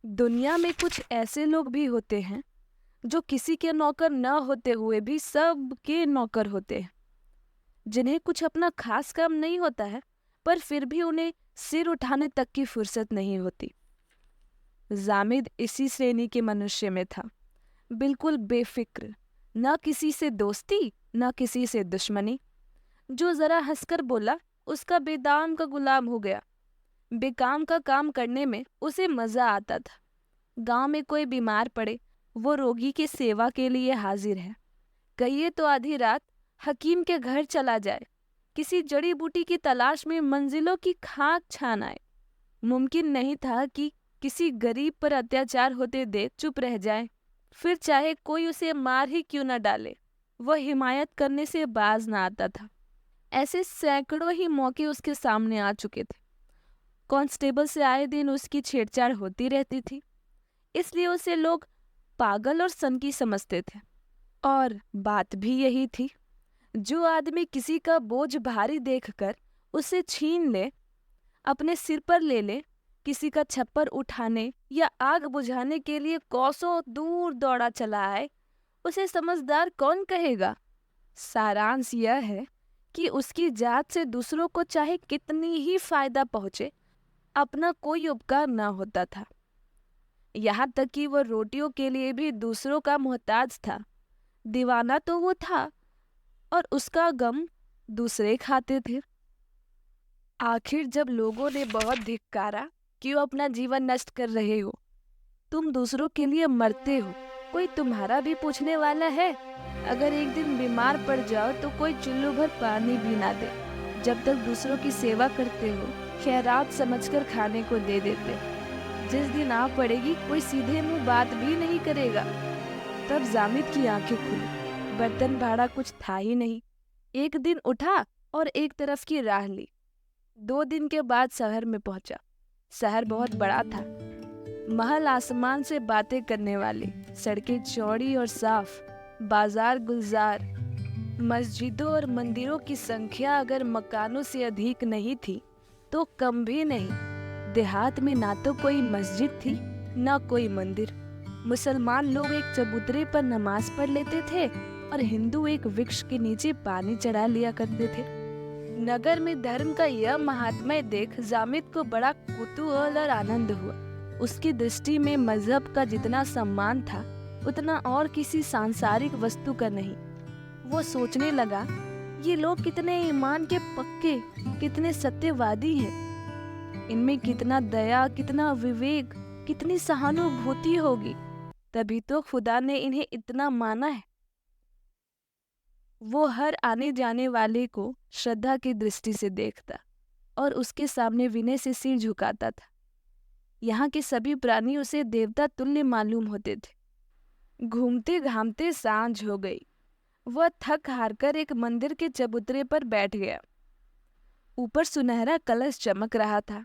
दुनिया में कुछ ऐसे लोग भी होते हैं जो किसी के नौकर न होते हुए भी सबके नौकर होते हैं, जिन्हें कुछ अपना खास काम नहीं होता है, पर फिर भी उन्हें सिर उठाने तक की फुर्सत नहीं होती। जामिद इसी श्रेणी के मनुष्य में था, बिल्कुल बेफिक्र, न किसी से दोस्ती न किसी से दुश्मनी। जो जरा हंसकर बोला, उसका बेदाम का गुलाम हो गया। बेकाम का काम करने में उसे मजा आता था। गांव में कोई बीमार पड़े, वो रोगी की सेवा के लिए हाजिर है। कहिए तो आधी रात हकीम के घर चला जाए, किसी जड़ी बूटी की तलाश में मंजिलों की खाक छान आए। मुमकिन नहीं था कि किसी गरीब पर अत्याचार होते देख चुप रह जाए, फिर चाहे कोई उसे मार ही क्यों न डाले, वह हिमायत करने से बाज ना आता था। ऐसे सैकड़ों ही मौके उसके सामने आ चुके थे। कांस्टेबल से आए दिन उसकी छेड़छाड़ होती रहती थी, इसलिए उसे लोग पागल और सनकी समझते थे। और बात भी यही थी, जो आदमी किसी का बोझ भारी देखकर उसे छीन ले, अपने सिर पर ले ले, किसी का छप्पर उठाने या आग बुझाने के लिए कोसों दूर दौड़ा चला आए, उसे समझदार कौन कहेगा। सारांश यह है कि उसकी जात से दूसरों को चाहे कितनी ही फायदा पहुंचे, अपना कोई उपकार न होता था। यहाँ तक कि वह रोटियों के लिए भी दूसरों का मोहताज था। दीवाना तो वो था, और उसका गम दूसरे खाते थे। आखिर जब लोगों ने बहुत धिक्कारा, क्यों अपना जीवन नष्ट कर रहे हो, तुम दूसरों के लिए मरते हो, कोई तुम्हारा भी पूछने वाला है? अगर एक दिन बीमार पड़ जाओ तो कोई चुल्लू भर पानी भी ना दे। जब तक दूसरों की सेवा करते हो, खैरात समझकर खाने को दे देते हो। जिस दिन आ पड़ेगी, कोई सीधे मुंह बात भी नहीं करेगा। तब जामिद की आंखें खुली। बर्तन भाड़ा कुछ था ही नहीं। एक दिन उठा और एक तरफ की राह ली। 2 दिन के बाद शहर में पहुंचा। शहर बहुत बड़ा था। महल आसमान से बातें करने वाले, सड़कें चौड़ी और साफ, बाजार गुलजार। मस्जिदों और मंदिरों की संख्या अगर मकानों से अधिक नहीं थी तो कम भी नहीं। देहात में ना तो कोई मस्जिद थी ना कोई मंदिर। मुसलमान लोग एक चबूतरे पर नमाज पढ़ लेते थे और हिंदू एक वृक्ष के नीचे पानी चढ़ा लिया करते थे। नगर में धर्म का यह महात्म्य देख जामिद को बड़ा कुतूहल और आनंद हुआ। उसकी दृष्टि में मजहब का जितना सम्मान था, उतना और किसी सांसारिक वस्तु का नहीं। वो सोचने लगा, ये लोग कितने ईमान के पक्के, कितने सत्यवादी हैं। इनमें कितना दया, कितना विवेक, कितनी सहानुभूति होगी। तभी तो खुदा ने इन्हें इतना माना है। वो हर आने जाने वाले को श्रद्धा की दृष्टि से देखता और उसके सामने विनय से सिर झुकाता था। यहाँ के सभी प्राणी उसे देवता तुल्य मालूम होते थे। घूमते घामते सांझ हो गई। वह थक हार कर एक मंदिर के चबूतरे पर बैठ गया। ऊपर सुनहरा कलश चमक रहा था।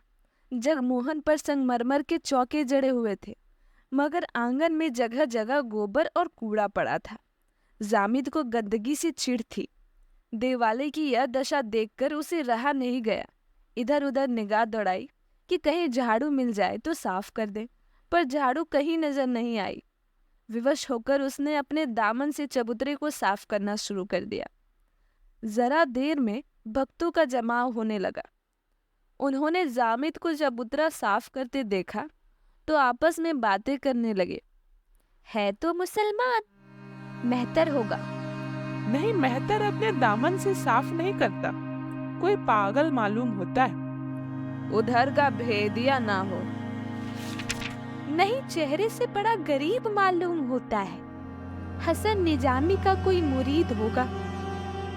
जगमोहन पर संगमरमर के चौके जड़े हुए थे, मगर आंगन में जगह जगह गोबर और कूड़ा पड़ा था। जामिद को गंदगी से चिढ़ थी। देवालय की यह दशा देखकर उसे रहा नहीं गया। इधर उधर निगाह दौड़ाई कि कहीं झाड़ू मिल जाए तो साफ कर दे, पर झाड़ू कहीं नजर नहीं आई। विवश होकर उसने अपने दामन से चबूतरे को साफ करना शुरू कर दिया। जरा देर में भक्तों का जमाव होने लगा। उन्होंने जामिद को चबूतरा साफ करते देखा तो आपस में बातें करने लगे। है तो मुसलमान, मेहतर होगा। नहीं, मेहतर अपने दामन से साफ नहीं करता, कोई पागल मालूम होता है। उधर का भेदिया ना हो। नहीं, चेहरे से बड़ा गरीब मालूम होता है। हसन निजामी का कोई मुरीद होगा।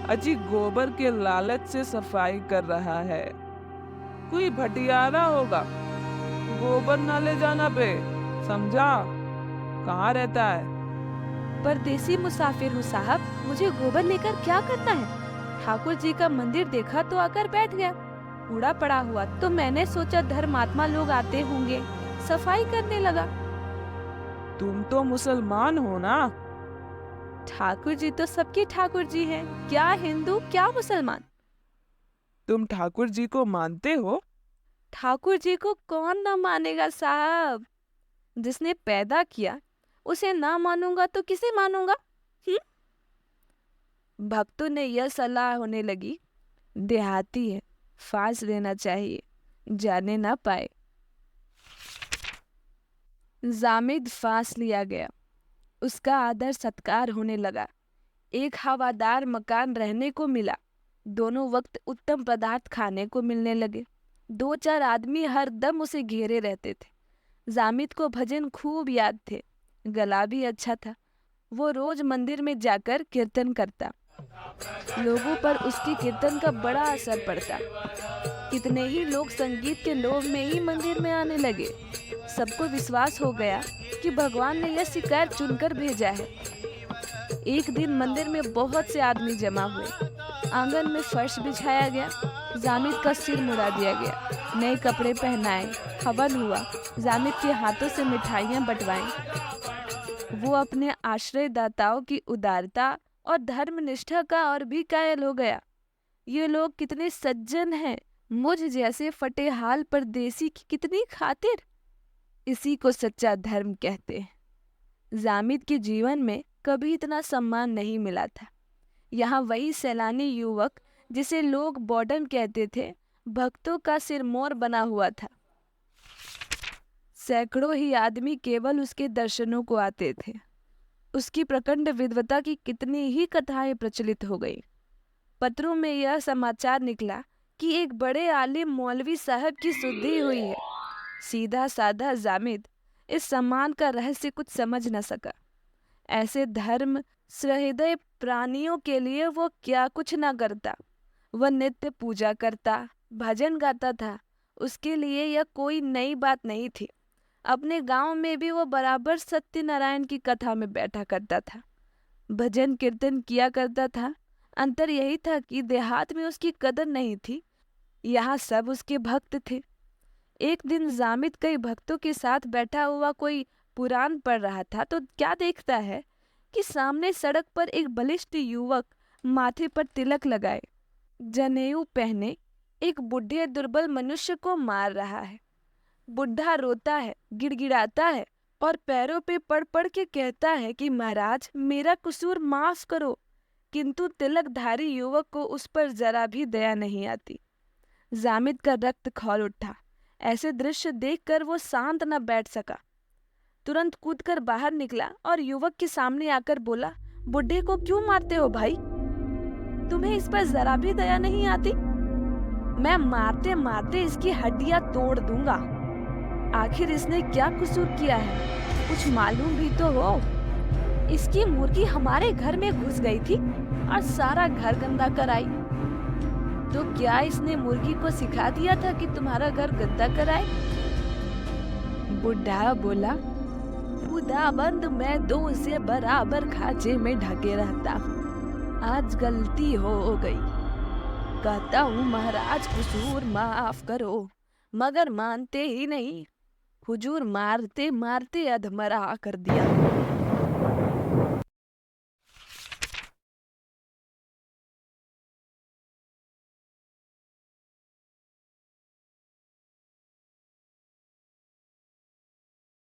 अजी गोबर के लालच से सफाई कर रहा है, कोई भटियारा होगा। गोबर न ले जाना बे, समझा? कहाँ रहता है? परदेसी मुसाफिर हूँ साहब, मुझे गोबर लेकर क्या करना है? ठाकुर जी का मंदिर देखा तो आकर बैठ गया। कूड़ा पड़ा हुआ तो मैंने सोचा धर्मात्मा लोग आते होंगे, सफाई करने लगा। तुम तो मुसलमान हो ना? ठाकुर जी तो सबके ठाकुर जी हैं, क्या हिंदू क्या मुसलमान। तुम ठाकुर जी को मानते हो? ठाकुर जी को कौन न मानेगा साहब। जिसने पैदा किया उसे ना मानूंगा तो किसे मानूंगा? भक्तों ने यह सलाह होने लगी, देहाती है, फांस लेना चाहिए, जाने ना पाए। जामिद फांस लिया गया। उसका आदर सत्कार होने लगा। एक हवादार मकान रहने को मिला। दोनों वक्त उत्तम पदार्थ खाने को मिलने लगे। 2-4 आदमी हर दम उसे घेरे रहते थे। जामिद को भजन खूब याद थे। गला भी अच्छा था। वो रोज मंदिर में जाकर कीर्तन करता। लोगों पर उसकी कीर्तन का बड़ा असर पड़ता। कितने ही लोग संगीत के लोभ में ही मंदिर में आने लगे। सबको विश्वास हो गया कि भगवान ने यह शिकायत चुनकर भेजा है। एक दिन मंदिर में बहुत से आदमी जमा हुए। आंगन में फर्श बिछाया गया। जामिद का सिर मुड़ा दिया गया। नए कपड़े पहनाए। हवन हुआ। जामिद के हाथों से मिठाइयाँ बंटवाई। वो अपने आश्रयदाताओं की उदारता और धर्मनिष्ठा का और भी कायल हो गया। ये लोग कितने सज्जन हैं, मुझ जैसे फटेहाल परदेसी की कितनी खातिर। इसी को सच्चा धर्म कहते हैं। जामिद के जीवन में कभी इतना सम्मान नहीं मिला था। यहाँ वही सैलानी युवक जिसे लोग बॉर्डन कहते थे, भक्तों का सिरमौर बना हुआ था। सैकड़ों ही आदमी केवल उसके दर्शनों को आते थे। उसकी प्रचंड विद्वता की कितनी ही कथाएं प्रचलित हो गई। पत्रों में यह समाचार निकला कि एक बड़े आलिम मौलवी साहब की शुद्धि हुई है। सीधा साधा जामिद इस सम्मान का रहस्य कुछ समझ न सका। ऐसे धर्म सहृदय प्राणियों के लिए वो क्या कुछ ना करता। वह नित्य पूजा करता, भजन गाता था। उसके लिए यह कोई नई बात नहीं थी। अपने गांव में भी वो बराबर सत्यनारायण की कथा में बैठा करता था, भजन कीर्तन किया करता था। अंतर यही था कि देहात में उसकी कदर नहीं थी। यहाँ सब उसके भक्त थे। एक दिन जामिद कई भक्तों के साथ बैठा हुआ कोई पुराण पढ़ रहा था तो क्या देखता है कि सामने सड़क पर एक बलिष्ठ युवक माथे पर तिलक लगाए, जनेऊ पहने, एक बूढ़े दुर्बल मनुष्य को मार रहा है। बुढ़ा रोता है, गिड़गिड़ाता है और पैरों पे पड़ पड़ के कहता है कि महाराज मेरा कसूर माफ करो, किंतु तिलकधारी युवक को उस पर जरा भी दया नहीं आती। जामिद का रक्त खौल उठा। ऐसे दृश्य देखकर वो शांत न बैठ सका। तुरंत कूदकर बाहर निकला और युवक के सामने आकर बोला, बुढ़े को क्यों मारते हो भाई? तुम्हें इस पर जरा भी दया नहीं आती? मैं मारते मारते इसकी हड्डियां तोड़ दूंगा। आखिर इसने क्या कसूर किया है, कुछ मालूम भी तो हो। इसकी मुर्गी हमारे घर में घुस गई थी और सारा घर गंदा कराई। तो क्या इसने मुर्गी को सिखा दिया था कि तुम्हारा घर गंदा कराए? बुढ़ा बोला, खुदाबंद मैं 2 से बराबर खांचे में ढके रहता हूँ। आज गलती हो गई। कहता हूँ महाराज कसूर माफ करो, मगर मानते ही नहीं। हुजूर मारते मारते अधमरा कर दिया।